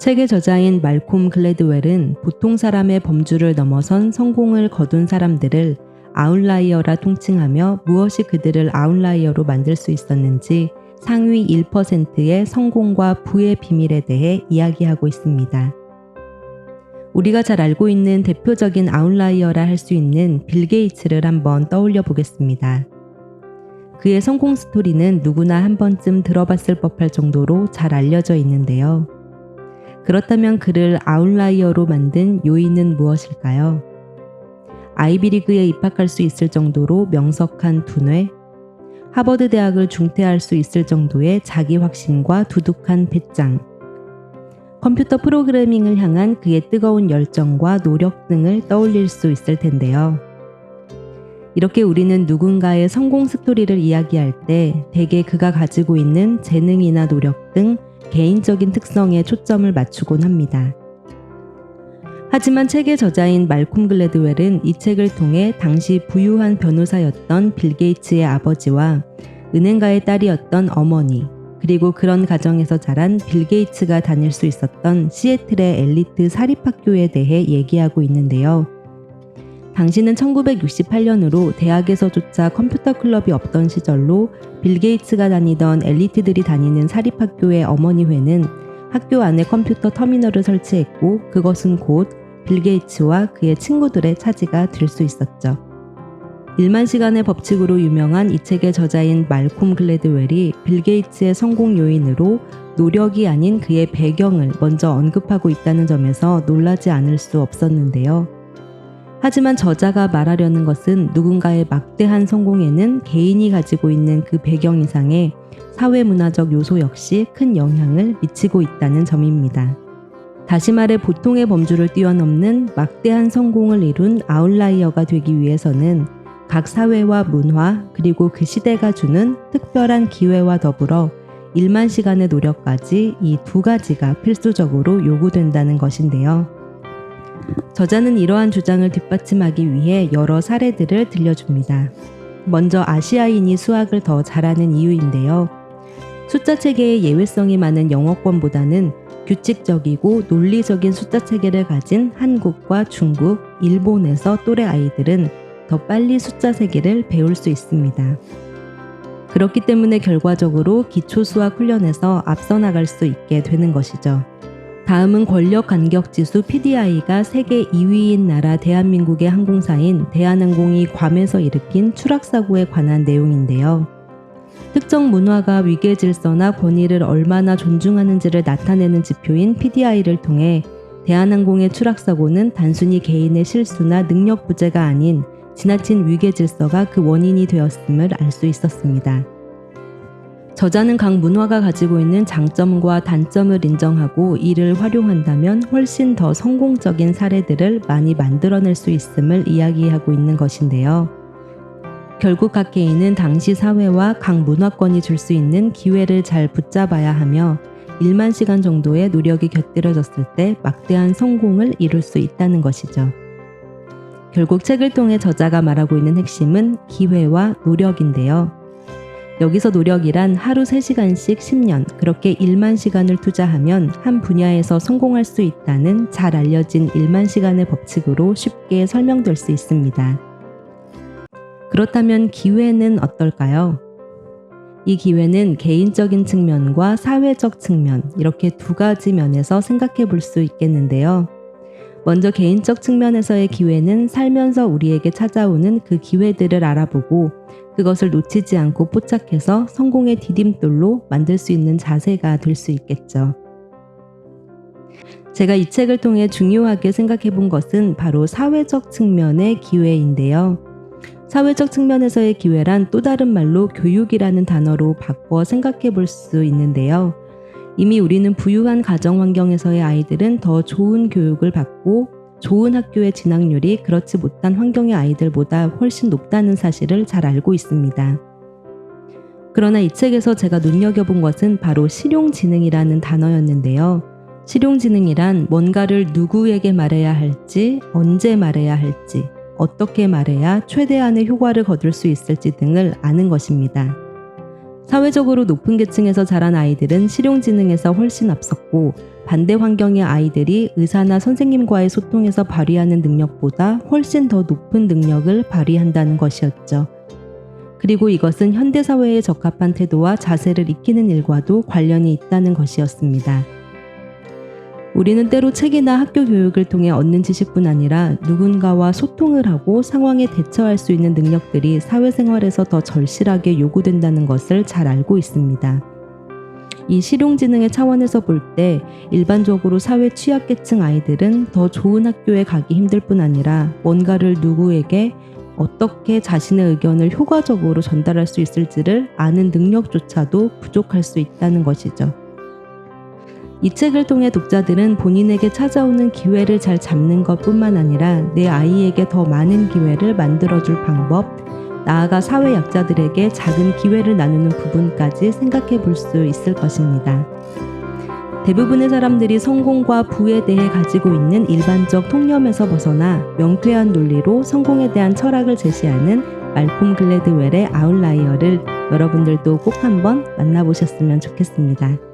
책의 저자인 말콤 글래드웰은 보통 사람의 범주를 넘어선 성공을 거둔 사람들을 아웃라이어라 통칭하며 무엇이 그들을 아웃라이어로 만들 수 있었는지 상위 1%의 성공과 부의 비밀에 대해 이야기하고 있습니다. 우리가 잘 알고 있는 대표적인 아웃라이어라 할 수 있는 빌 게이츠를 한번 떠올려 보겠습니다. 그의 성공 스토리는 누구나 한 번쯤 들어봤을 법할 정도로 잘 알려져 있는데요. 그렇다면 그를 아웃라이어로 만든 요인은 무엇일까요? 아이비리그에 입학할 수 있을 정도로 명석한 두뇌, 하버드 대학을 중퇴할 수 있을 정도의 자기 확신과 두둑한 배짱, 컴퓨터 프로그래밍을 향한 그의 뜨거운 열정과 노력 등을 떠올릴 수 있을 텐데요. 이렇게 우리는 누군가의 성공 스토리를 이야기할 때 대개 그가 가지고 있는 재능이나 노력 등 개인적인 특성에 초점을 맞추곤 합니다. 하지만 책의 저자인 말콤 글래드웰은 이 책을 통해 당시 부유한 변호사였던 빌 게이츠의 아버지와 은행가의 딸이었던 어머니, 그리고 그런 가정에서 자란 빌 게이츠가 다닐 수 있었던 시애틀의 엘리트 사립학교에 대해 얘기하고 있는데요. 당시는 1968년으로 대학에서조차 컴퓨터 클럽이 없던 시절로 빌 게이츠가 다니던 엘리트들이 다니는 사립학교의 어머니회는 학교 안에 컴퓨터 터미널을 설치했고 그것은 곧 빌 게이츠와 그의 친구들의 차지가 될 수 있었죠. 1만 시간의 법칙으로 유명한 이 책의 저자인 말콤 글래드웰이 빌 게이츠의 성공 요인으로 노력이 아닌 그의 배경을 먼저 언급하고 있다는 점에서 놀라지 않을 수 없었는데요. 하지만 저자가 말하려는 것은 누군가의 막대한 성공에는 개인이 가지고 있는 그 배경 이상의 사회문화적 요소 역시 큰 영향을 미치고 있다는 점입니다. 다시 말해 보통의 범주를 뛰어넘는 막대한 성공을 이룬 아웃라이어가 되기 위해서는 각 사회와 문화 그리고 그 시대가 주는 특별한 기회와 더불어 1만 시간의 노력까지 이 두 가지가 필수적으로 요구된다는 것인데요. 저자는 이러한 주장을 뒷받침하기 위해 여러 사례들을 들려줍니다. 먼저 아시아인이 수학을 더 잘하는 이유인데요. 숫자 체계의 예외성이 많은 영어권보다는 규칙적이고 논리적인 숫자 체계를 가진 한국과 중국, 일본에서 또래 아이들은 더 빨리 숫자 세계를 배울 수 있습니다. 그렇기 때문에 결과적으로 기초 수학 훈련에서 앞서 나갈 수 있게 되는 것이죠. 다음은 권력 간격 지수 PDI가 세계 2위인 나라 대한민국의 항공사인 대한항공이 괌에서 일으킨 추락사고에 관한 내용인데요. 특정 문화가 위계 질서나 권위를 얼마나 존중하는지를 나타내는 지표인 PDI를 통해 대한항공의 추락사고는 단순히 개인의 실수나 능력 부재가 아닌 지나친 위계 질서가 그 원인이 되었음을 알 수 있었습니다. 저자는 각 문화가 가지고 있는 장점과 단점을 인정하고 이를 활용한다면 훨씬 더 성공적인 사례들을 많이 만들어낼 수 있음을 이야기하고 있는 것인데요. 결국 각 개인은 당시 사회와 각 문화권이 줄 수 있는 기회를 잘 붙잡아야 하며 1만 시간 정도의 노력이 곁들여졌을 때 막대한 성공을 이룰 수 있다는 것이죠. 결국 책을 통해 저자가 말하고 있는 핵심은 기회와 노력인데요. 여기서 노력이란 하루 3시간씩 10년, 그렇게 1만 시간을 투자하면 한 분야에서 성공할 수 있다는 잘 알려진 1만 시간의 법칙으로 쉽게 설명될 수 있습니다. 그렇다면 기회는 어떨까요? 이 기회는 개인적인 측면과 사회적 측면, 이렇게 두 가지 면에서 생각해 볼 수 있겠는데요. 먼저 개인적 측면에서의 기회는 살면서 우리에게 찾아오는 그 기회들을 알아보고 그것을 놓치지 않고 포착해서 성공의 디딤돌로 만들 수 있는 자세가 될 수 있겠죠. 제가 이 책을 통해 중요하게 생각해 본 것은 바로 사회적 측면의 기회인데요. 사회적 측면에서의 기회란 또 다른 말로 교육이라는 단어로 바꿔 생각해 볼 수 있는데요. 이미 우리는 부유한 가정 환경에서의 아이들은 더 좋은 교육을 받고 좋은 학교의 진학률이 그렇지 못한 환경의 아이들보다 훨씬 높다는 사실을 잘 알고 있습니다. 그러나 이 책에서 제가 눈여겨본 것은 바로 실용지능이라는 단어였는데요. 실용지능이란 뭔가를 누구에게 말해야 할지, 언제 말해야 할지, 어떻게 말해야 최대한의 효과를 거둘 수 있을지 등을 아는 것입니다. 사회적으로 높은 계층에서 자란 아이들은 실용지능에서 훨씬 앞섰고 반대 환경의 아이들이 의사나 선생님과의 소통에서 발휘하는 능력보다 훨씬 더 높은 능력을 발휘한다는 것이었죠. 그리고 이것은 현대사회에 적합한 태도와 자세를 익히는 일과도 관련이 있다는 것이었습니다. 우리는 때로 책이나 학교 교육을 통해 얻는 지식뿐 아니라 누군가와 소통을 하고 상황에 대처할 수 있는 능력들이 사회생활에서 더 절실하게 요구된다는 것을 잘 알고 있습니다. 이 실용지능의 차원에서 볼 때 일반적으로 사회 취약계층 아이들은 더 좋은 학교에 가기 힘들 뿐 아니라 뭔가를 누구에게 어떻게 자신의 의견을 효과적으로 전달할 수 있을지를 아는 능력조차도 부족할 수 있다는 것이죠. 이 책을 통해 독자들은 본인에게 찾아오는 기회를 잘 잡는 것뿐만 아니라 내 아이에게 더 많은 기회를 만들어줄 방법, 나아가 사회 약자들에게 작은 기회를 나누는 부분까지 생각해 볼 수 있을 것입니다. 대부분의 사람들이 성공과 부에 대해 가지고 있는 일반적 통념에서 벗어나 명쾌한 논리로 성공에 대한 철학을 제시하는 말콤 글래드웰의 아웃라이어를 여러분들도 꼭 한번 만나보셨으면 좋겠습니다.